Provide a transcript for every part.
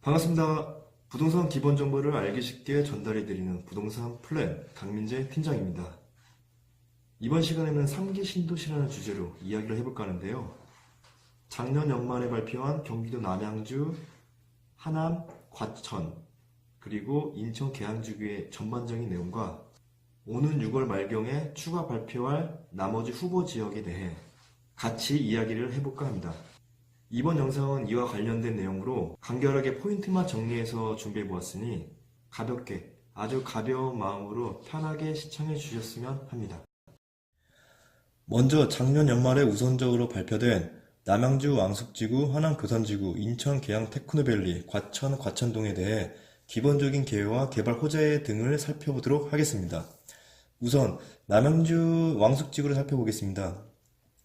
반갑습니다. 부동산 기본 정보를 알기 쉽게 전달해드리는 부동산 플랜 강민재 팀장입니다. 이번 시간에는 3기 신도시라는 주제로 이야기를 해볼까 하는데요. 작년 연말에 발표한 경기도 남양주, 하남, 과천, 그리고 인천 계양주구의 전반적인 내용과 오는 6월 말경에 추가 발표할 나머지 후보 지역에 대해 같이 이야기를 해볼까 합니다. 이번 영상은 이와 관련된 내용으로 간결하게 포인트만 정리해서 준비해 보았으니 가볍게, 아주 가벼운 마음으로 편하게 시청해 주셨으면 합니다. 먼저 작년 연말에 우선적으로 발표된 남양주 왕숙지구, 하남 교산지구, 인천 계양 테크노밸리, 과천 과천동에 대해 기본적인 계획과 개발 호재 등을 살펴보도록 하겠습니다. 우선 남양주 왕숙지구를 살펴보겠습니다.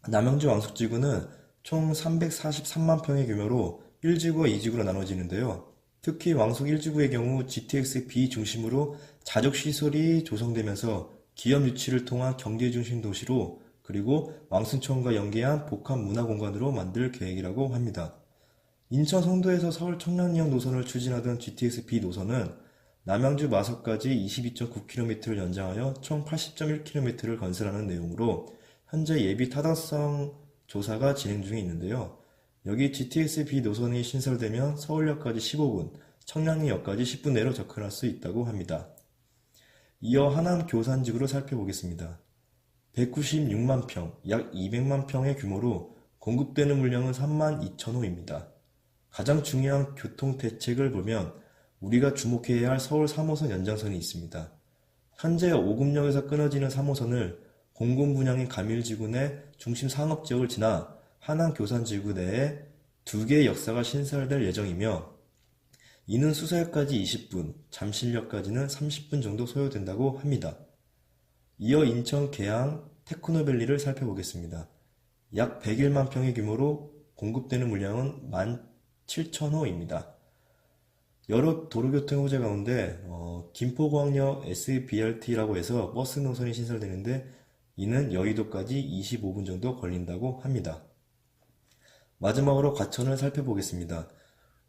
남양주 왕숙지구는 총 343만 평의 규모로 1지구와 2지구로 나눠지는데요. 특히 왕숙 1지구의 경우 GTX-B 중심으로 자족시설이 조성되면서 기업 유치를 통한 경제중심 도시로 그리고 왕순천과 연계한 복합 문화공간으로 만들 계획이라고 합니다. 인천 송도에서 서울 청량리역 노선을 추진하던 GTX-B 노선은 남양주 마석까지 22.9km를 연장하여 총 80.1km를 건설하는 내용으로 현재 예비 타당성 조사가 진행 중에 있는데요. 여기 GTX-B 노선이 신설되면 서울역까지 15분, 청량리역까지 10분 내로 접근할 수 있다고 합니다. 이어 하남 교산지구를 살펴보겠습니다. 196만 평, 약 200만 평의 규모로 공급되는 물량은 32,000호입니다. 가장 중요한 교통대책을 보면 우리가 주목해야 할 서울 3호선 연장선이 있습니다. 현재 오금역에서 끊어지는 3호선을 공공 분양인 가밀지구 내 중심 상업지역을 지나 하남 교산지구 내에 2개의 역사가 신설될 예정이며 이는 수서역까지 20분, 잠실역까지는 30분 정도 소요된다고 합니다. 이어 인천 계양 테크노밸리를 살펴보겠습니다. 약 101만 평의 규모로 공급되는 물량은 17,000호입니다. 여러 도로교통 호재 가운데 김포공항역 SBRT라고 해서 버스 노선이 신설되는데 이는 여의도까지 25분 정도 걸린다고 합니다. 마지막으로 과천을 살펴보겠습니다.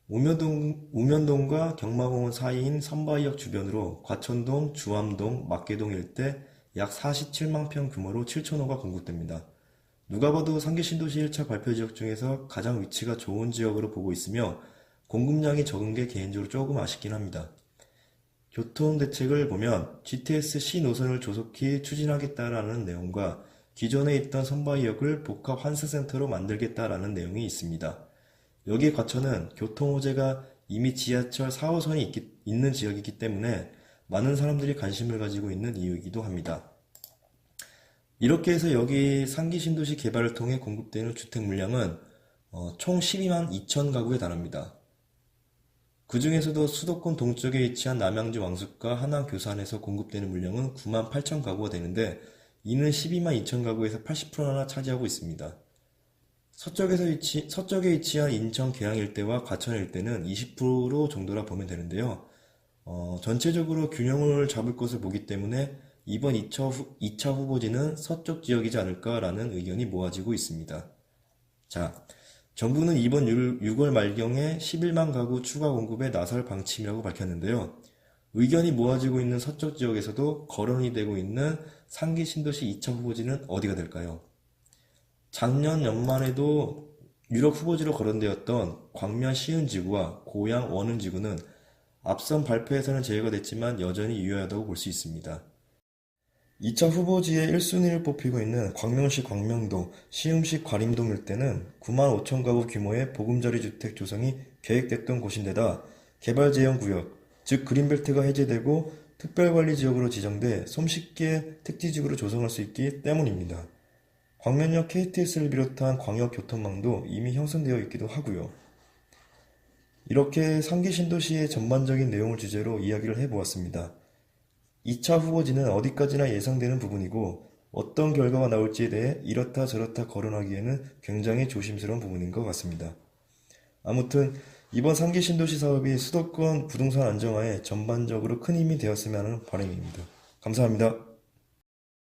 우면동과 경마공원 사이인 선바위역 주변으로 과천동, 주암동, 막계동 일대 약 47만 평 규모로 7,000호가 공급됩니다. 누가 봐도 3기 신도시 1차 발표 지역 중에서 가장 위치가 좋은 지역으로 보고 있으며 공급량이 적은 게 개인적으로 조금 아쉽긴 합니다. 교통대책을 보면 GTX-C 노선을 조속히 추진하겠다라는 내용과 기존에 있던 선바위역을 복합 환승센터로 만들겠다라는 내용이 있습니다. 여기 과천은 교통호재가 이미 지하철 4호선이 있는 지역이기 때문에 많은 사람들이 관심을 가지고 있는 이유이기도 합니다. 이렇게 해서 여기 3기 신도시 개발을 통해 공급되는 주택 물량은 총 12만 2천 가구에 달합니다. 그 중에서도 수도권 동쪽에 위치한 남양주 왕숙과 하남 교산에서 공급되는 물량은 9만 8천 가구가 되는데 이는 12만 2천 가구에서 80%나 차지하고 있습니다. 서쪽에 위치한 인천 계양 일대와 과천 일대는 20% 정도라 보면 되는데요. 전체적으로 균형을 잡을 것을 보기 때문에 이번 2차 후보지는 서쪽 지역이지 않을까라는 의견이 모아지고 있습니다. 자, 정부는 이번 6월 말경에 11만 가구 추가 공급에 나설 방침이라고 밝혔는데요. 의견이 모아지고 있는 서쪽 지역에서도 거론이 되고 있는 3기 신도시 2차 후보지는 어디가 될까요? 작년 연말에도 유력 후보지로 거론되었던 광명 시흥지구와 고양 원흥지구는 앞선 발표에서는 제외가 됐지만 여전히 유효하다고 볼 수 있습니다. 2차 후보지의 1순위를 뽑히고 있는 광명시 광명동, 시흥시 과림동 일대는 9만 5천 가구 규모의 보금자리 주택 조성이 계획됐던 곳인데다 개발제한구역, 즉 그린벨트가 해제되고 특별관리지역으로 지정돼 손쉽게 택지지구로 조성할 수 있기 때문입니다. 광명역 KTX를 비롯한 광역교통망도 이미 형성되어 있기도 하고요. 이렇게 3기 신도시의 전반적인 내용을 주제로 이야기를 해보았습니다. 2차 후보지는 어디까지나 예상되는 부분이고 어떤 결과가 나올지에 대해 이렇다 저렇다 거론하기에는 굉장히 조심스러운 부분인 것 같습니다. 아무튼 이번 3기 신도시 사업이 수도권 부동산 안정화에 전반적으로 큰 힘이 되었으면 하는 바람입니다. 감사합니다.